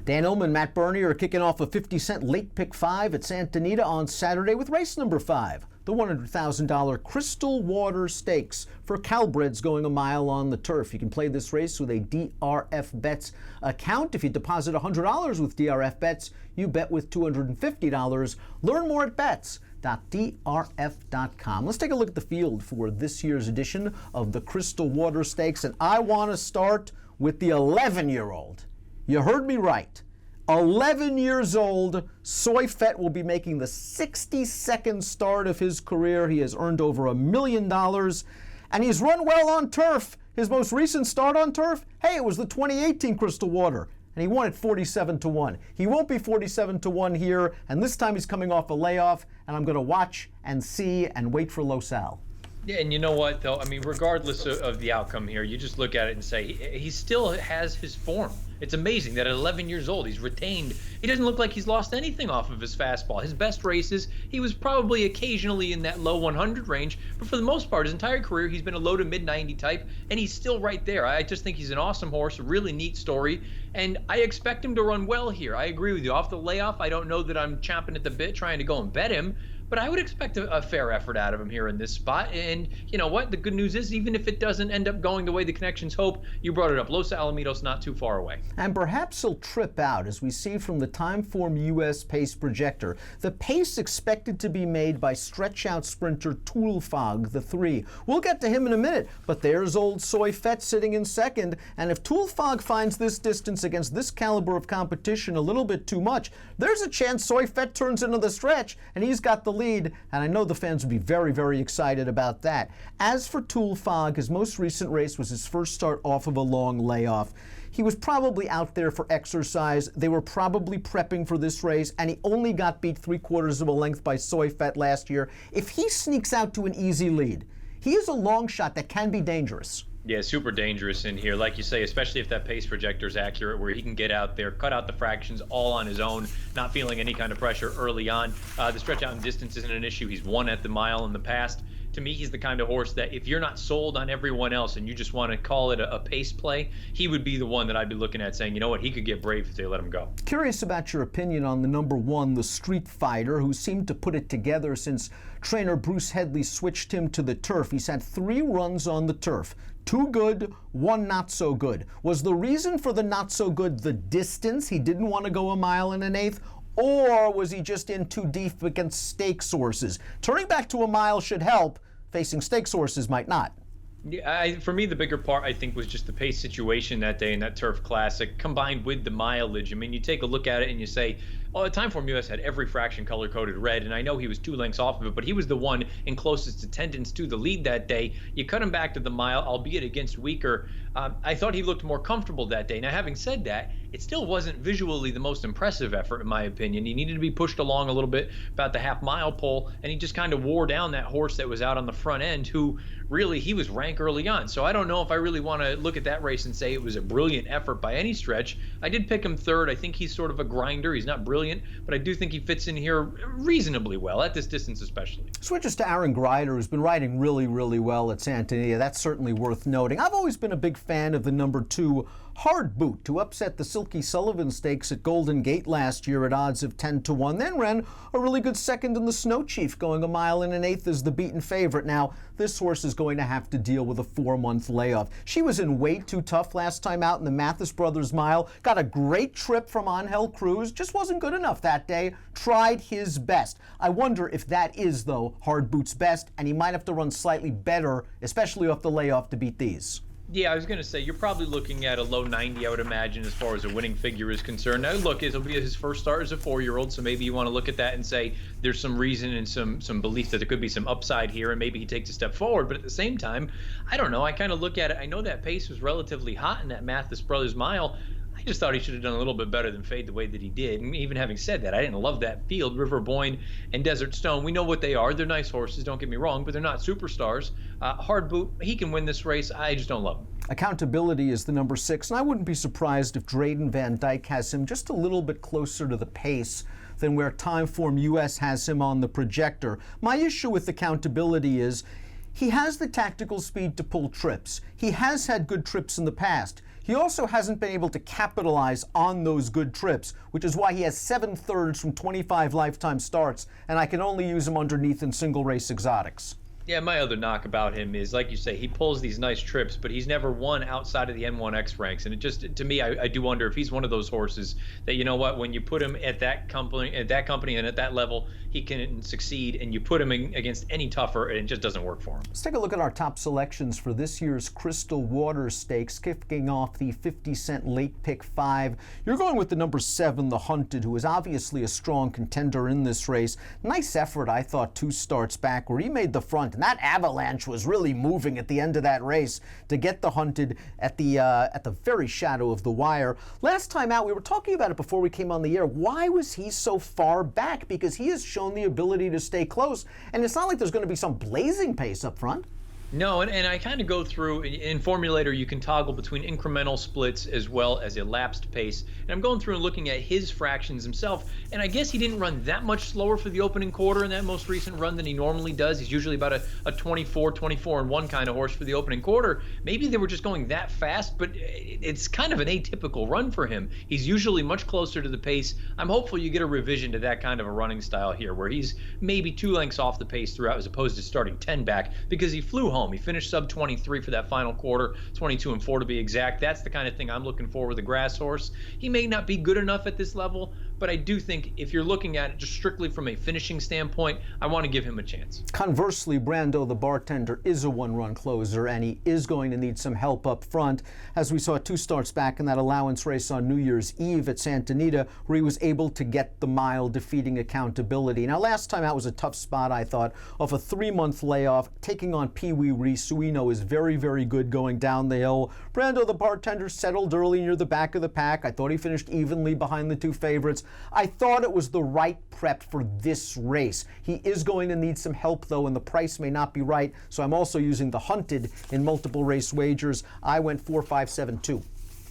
Dan Illman, Matt Birney are kicking off a 50-cent late pick 5 at Anita on Saturday with race number 5, the $100,000 Crystal Water Stakes for Calbreds going a mile on the turf. You can play this race with a DRF Bets account. If you deposit $100 with DRF Bets, you bet with $250. Learn more at bets.drf.com. Let's take a look at the field for this year's edition of the Crystal Water Stakes, and I want to start with the 11-year-old. You heard me right. 11 years old, Soy Fett will be making the 62nd start of his career. He has earned over $1 million, and he's run well on turf. His most recent start on turf, hey, it was the 2018 Crystal Water, and he won at 47-1. He won't be 47-1 here, and this time he's coming off a layoff, and I'm going to watch and see and wait for Los Al. Yeah, and you know what, though? I mean, regardless of the outcome here, you just look at it and say he still has his form. It's amazing that at 11 years old, he's retained. He doesn't look like he's lost anything off of his fastball. His best races, he was probably occasionally in that low 100 range, but for the most part, his entire career, he's been a low to mid 90 type, and he's still right there. I just think he's an awesome horse, a really neat story, and I expect him to run well here. I agree with you. Off the layoff, I don't know that I'm chomping at the bit trying to go and bet him, but I would expect a fair effort out of him here in this spot. And you know what? The good news is, even if it doesn't end up going the way the connections hope, you brought it up, Los Alamitos not too far away. And perhaps he'll trip out, as we see from the Timeform US pace projector. The pace expected to be made by stretch-out sprinter Toolfog, the 3. We'll get to him in a minute, but there's old Soy Fett sitting in second. And if Toolfog finds this distance against this caliber of competition a little bit too much, there's a chance Soy Fett turns into the stretch, and he's got the lead, and I know the fans would be very, very excited about that. As for Toolfog, his most recent race was his first start off of a long layoff. He was probably out there for exercise. They were probably prepping for this race, and he only got beat 3/4 of a length by Soy Fett last year. If he sneaks out to an easy lead, he is a long shot that can be dangerous. Yeah, super dangerous in here, like you say, especially if that pace projector is accurate, where he can get out there, cut out the fractions all on his own, not feeling any kind of pressure early on. The stretch out in distance isn't an issue. He's won at the mile in the past. To me, he's the kind of horse that if you're not sold on everyone else and you just want to call it a pace play, he would be the one that I'd be looking at saying, you know what, he could get brave if they let him go. Curious about your opinion on the number 1, the Street Fighter, who seemed to put it together since trainer Bruce Headley switched him to the turf. He's had 3 runs on the turf. 2 good, 1 not so good. Was the reason for the not so good the distance? He didn't want to go 1 1/8? Or was he just in too deep against stakes horses? Turning back to a mile should help. Facing stakes horses might not. Yeah, for me, the bigger part, I think, was just the pace situation that day in that Turf Classic, combined with the mileage. I mean, you take a look at it and you say, oh, the Timeform US had every fraction color-coded red, and I know he was 2 lengths off of it, but he was the one in closest attendance to the lead that day. You cut him back to the mile, albeit against weaker. I thought he looked more comfortable that day. Now, having said that, it still wasn't visually the most impressive effort, in my opinion. He needed to be pushed along a little bit about the half-mile pole, and he just kind of wore down that horse that was out on the front end, who really, he was rank early on. So I don't know if I really want to look at that race and say it was a brilliant effort by any stretch. I did pick him 3rd. I think he's sort of a grinder. He's not brilliant, but I do think he fits in here reasonably well, at this distance especially. Switches to Aaron Greider, who's been riding really, really well at Santa Anita. That's certainly worth noting. I've always been a big fan of the number 2, Hard Boot, to upset the Silky Sullivan Stakes at Golden Gate last year at odds of 10-1. Then ran a really good second in the Snow Chief, going 1 1/8 as the beaten favorite. Now, this horse is going to have to deal with a 4-month layoff. She was in way too tough last time out in the Mathis Brothers Mile. Got a great trip from Angel Cruz. Just wasn't good enough that day. Tried his best. I wonder if that is, though, Hard Boot's best, and he might have to run slightly better, especially off the layoff, to beat these. Yeah, I was going to say, you're probably looking at a low 90, I would imagine, as far as a winning figure is concerned. Now, look, it'll be his first start as a 4-year-old, so maybe you want to look at that and say there's some reason and some belief that there could be some upside here, and maybe he takes a step forward. But at the same time, I don't know. I kind of look at it. I know that pace was relatively hot in that Mathis Brothers Mile. I just thought he should have done a little bit better than Fade the way that he did. And even having said that, I didn't love that field. River Boyne and Desert Stone, we know what they are. They're nice horses, don't get me wrong, but they're not superstars. Hard Boot, he can win this race. I just don't love him. Accountability is the number 6, and I wouldn't be surprised if Drayden Van Dyke has him just a little bit closer to the pace than where Timeform US has him on the projector. My issue with accountability is he has the tactical speed to pull trips. He has had good trips in the past. He also hasn't been able to capitalize on those good trips, which is why he has 7/3 from 25 lifetime starts, and I can only use him underneath in single race exotics. Yeah, my other knock about him is, like you say, he pulls these nice trips, but he's never won outside of the N1X ranks. And it just, to me, I do wonder if he's one of those horses that, you know what, when you put him at that company and at that level, he can succeed, and you put him in against any tougher, and it just doesn't work for him. Let's take a look at our top selections for this year's Crystal Water Stakes, kicking off the 50-cent late pick 5. You're going with the number 7, The Hunted, who is obviously a strong contender in this race. Nice effort, I thought, 2 starts back, where he made the front. And that avalanche was really moving at the end of that race to get The Hunted at the very shadow of the wire. Last time out, we were talking about it before we came on the air. Why was he so far back? Because he has shown the ability to stay close, and it's not like there's going to be some blazing pace up front. No, and I kind of go through, in Formulator, you can toggle between incremental splits as well as elapsed pace. And I'm going through and looking at his fractions himself, and I guess he didn't run that much slower for the opening quarter in that most recent run than he normally does. He's usually about a 24 and 1 kind of horse for the opening quarter. Maybe they were just going that fast, but it's kind of an atypical run for him. He's usually much closer to the pace. I'm hopeful you get a revision to that kind of a running style here, where he's maybe 2 lengths off the pace throughout as opposed to starting 10 back, because he flew home. He finished sub 23 for that final quarter, 22 and 4 to be exact. That's the kind of thing I'm looking for with a grass horse. He may not be good enough at this level, but I do think if you're looking at it just strictly from a finishing standpoint, I want to give him a chance. Conversely, Brando the Bartender is a 1-run closer, and he is going to need some help up front, as we saw 2 starts back in that allowance race on New Year's Eve at Santa Anita, where he was able to get the mile, defeating Accountability. Now, last time out was a tough spot, I thought, off a 3-month layoff, taking on Pee Wee Reese, who we know is very, very good going down the hill. Brando the Bartender settled early near the back of the pack. I thought he finished evenly behind the 2 favorites. I thought it was the right prep for this race. He is going to need some help, though, and the price may not be right, so I'm also using The Hunted in multiple race wagers. I went 4-5-7-2.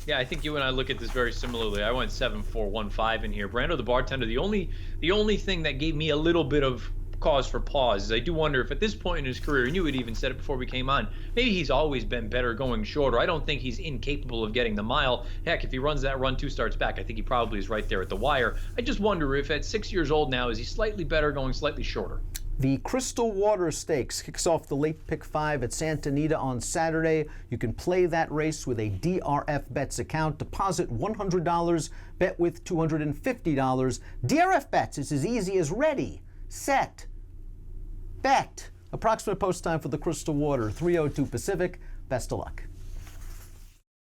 Yeah, I think you and I look at this very similarly. I went 7-4-1-5 in here. Brando the Bartender, the only thing that gave me a little bit of cause for pause is I do wonder if at this point in his career, and you had even said it before we came on, maybe he's always been better going shorter. I don't think he's incapable of getting the mile. Heck, if he runs that run 2 starts back, I think he probably is right there at the wire. I just wonder if at 6 years old now, is he slightly better going slightly shorter? The Crystal Water Stakes kicks off the late pick 5 at Santa Anita on Saturday. You can play that race with a DRF Bets account. Deposit $100, bet with $250. DRF Bets is as easy as ready, set, bet. Approximate post time for the Crystal Water, 3:02 Pacific. Best of luck.